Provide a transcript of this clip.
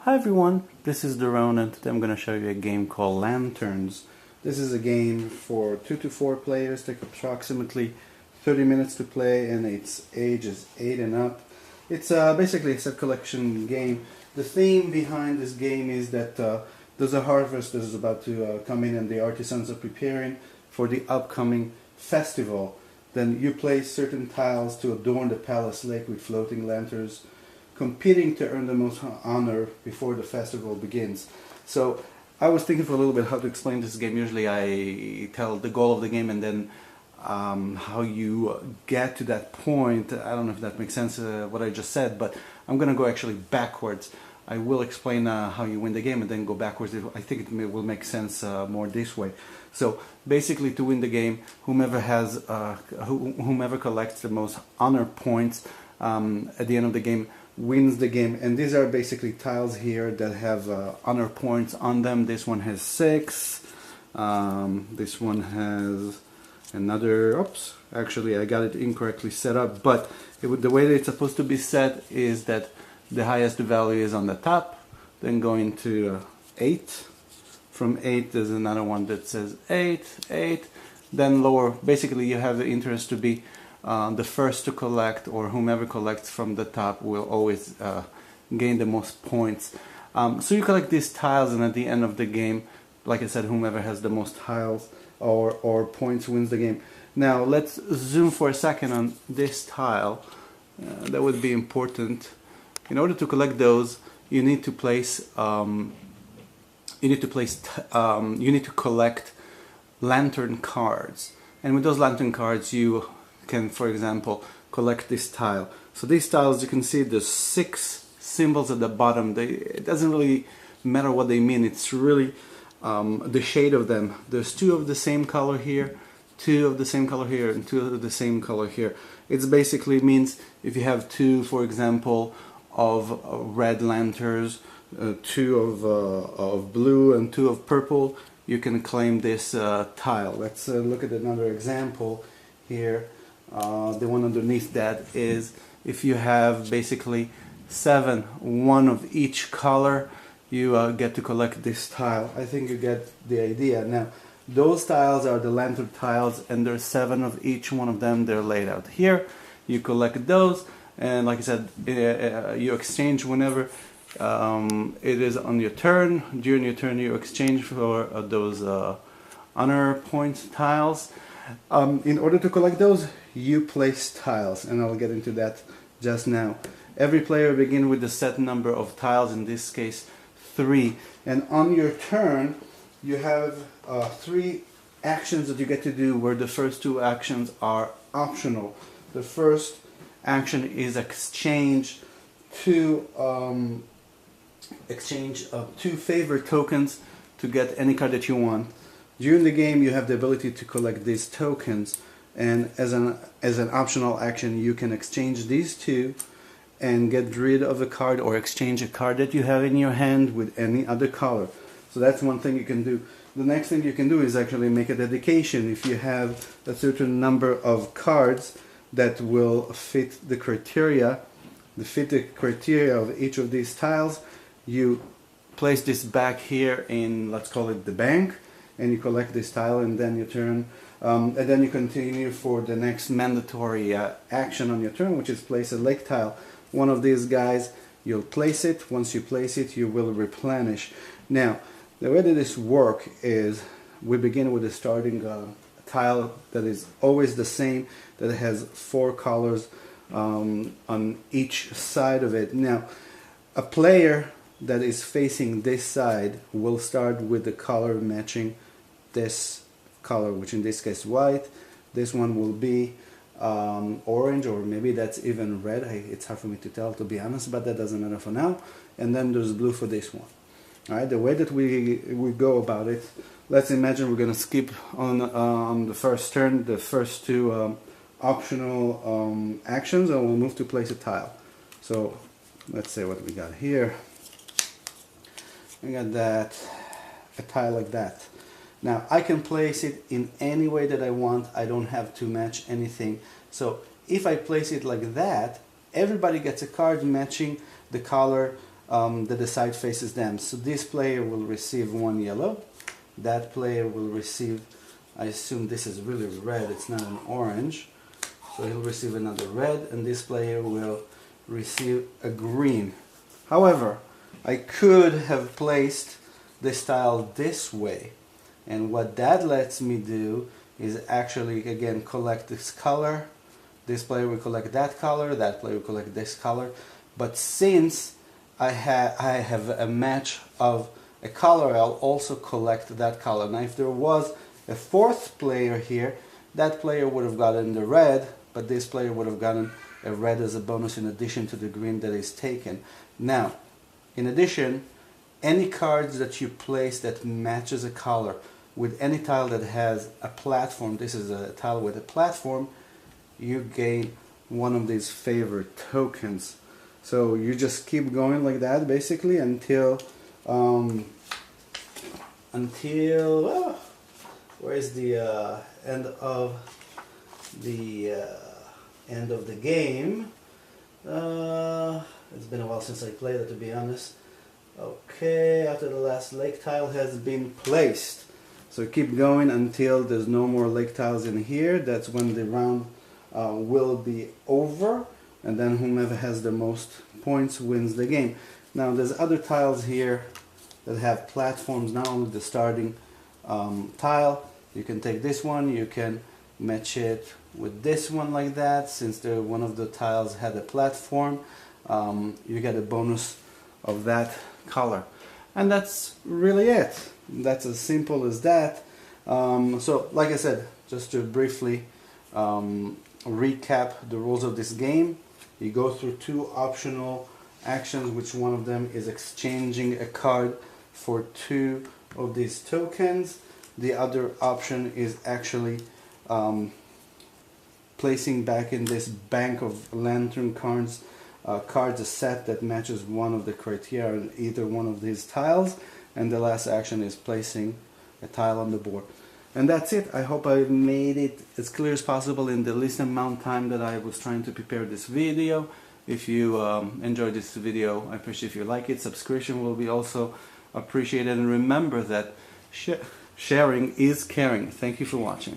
Hi everyone, this is Doron and today I'm going to show you a game called Lanterns. This is a game for 2 to 4 players, take approximately 30 minutes to play, and its age is 8 and up. It's basically a set collection game. The theme behind this game is that there's a harvest that is about to come in and the artisans are preparing for the upcoming festival. Then you place certain tiles to adorn the palace lake with floating lanterns, competing to earn the most honor before the festival begins. So I was thinking for a little bit how to explain this game. Usually I tell the goal of the game and then how you get to that point. I don't know if that makes sense what I just said, but I'm going to go actually backwards. I will explain how you win the game and then go backwards. I think it will make sense more this way. So basically, to win the game, whomever collects the most honor points at the end of the game wins the game. And these are basically tiles here that have honor points on them. This one has 6. This one has another. Oops, actually I got it incorrectly set up, but the way that it's supposed to be set is that the highest value is on the top, then going to 8. From 8 there's another one that says 8, 8, then lower. Basically you have the interest to be the first to collect, or whomever collects from the top will always gain the most points. So you collect these tiles, and at the end of the game, like I said, whomever has the most tiles or points wins the game. Now let's zoom for a second on this tile. That would be important. In order to collect those, you need to collect lantern cards, and with those lantern cards you can, for example, collect this tile. So these tiles, you can see there's 6 symbols at the bottom. It doesn't really matter what they mean. It's really the shade of them. There's 2 of the same color here, 2 of the same color here, and 2 of the same color here. It basically means if you have 2, for example, of red lanterns, 2 of blue and 2 of purple, you can claim this tile. Let's look at another example here. The one underneath that is if you have basically 7, 1 of each color, you get to collect this tile. I think you get the idea. Now those tiles are the lantern tiles, and there's 7 of each one of them. They're laid out here. You collect those, and like I said, you exchange whenever it is on your turn. During your turn you exchange for those honor point tiles. In order to collect those, you place tiles, and I'll get into that just now. Every player begins with a set number of tiles, in this case 3, and on your turn you have 3 actions that you get to do, where the first 2 actions are optional. The first action is exchange 2 favor tokens to get any card that you want. During the game you have the ability to collect these tokens, and as an optional action you can exchange these 2 and get rid of a card, or exchange a card that you have in your hand with any other color. So that's one thing you can do. The next thing you can do is actually make a dedication. If you have a certain number of cards that will fit the criteria of each of these tiles, you place this back here in, let's call it the bank, and you collect this tile, and then you turn, and then you continue for the next mandatory action on your turn, which is place a lake tile. One of these guys, you'll place it. Once you place it, you will replenish. Now, the way that this works is we begin with a starting tile that is always the same, that has 4 colors on each side of it. Now, a player that is facing this side will start with the color matching this color, which in this case white. This one will be orange, or maybe that's even red. It's hard for me to tell, to be honest, but that doesn't matter for now. And then there's blue for this one. Alright, the way that we go about it, let's imagine we're going to skip on the first turn the first 2 optional actions, and we'll move to place a tile. So let's say what we got here. We got a tile like that. Now I can place it in any way that I want. I don't have to match anything. So if I place it like that, everybody gets a card matching the color that the side faces them. So this player will receive 1 yellow. That player will receive, I assume this is really red, it's not an orange. So he'll receive another red, and this player will receive a green. However, I could have placed this tile this way. And what that lets me do is actually, again, collect this color. This player will collect that color, that player will collect this color. But since I have a match of a color, I'll also collect that color. Now if there was a fourth player here, that player would have gotten the red, but this player would have gotten a red as a bonus in addition to the green that is taken. Now, in addition, any cards that you place that matches a color with any tile that has a platform, this is a tile with a platform, you gain one of these favorite tokens. So you just keep going like that basically until where's the end of the game? It's been a while since I played it, to be honest. Okay, after the last lake tile has been placed. So keep going until there's no more lake tiles in here. That's when the round will be over, and then whomever has the most points wins the game. Now there's other tiles here that have platforms, not only the starting tile. You can take this one, you can match it with this one like that. Since one of the tiles had a platform, you get a bonus of that color. And that's really it. That's as simple as that. So like I said, just to briefly recap the rules of this game, you go through 2 optional actions, which one of them is exchanging a card for 2 of these tokens. The other option is actually placing back in this bank of lantern cards a set that matches one of the criteria in either one of these tiles, and the last action is placing a tile on the board. And that's it. I hope I made it as clear as possible in the least amount of time that I was trying to prepare this video. If you enjoyed this video, I appreciate if you like it. Subscription will be also appreciated, and remember that sharing is caring. Thank you for watching.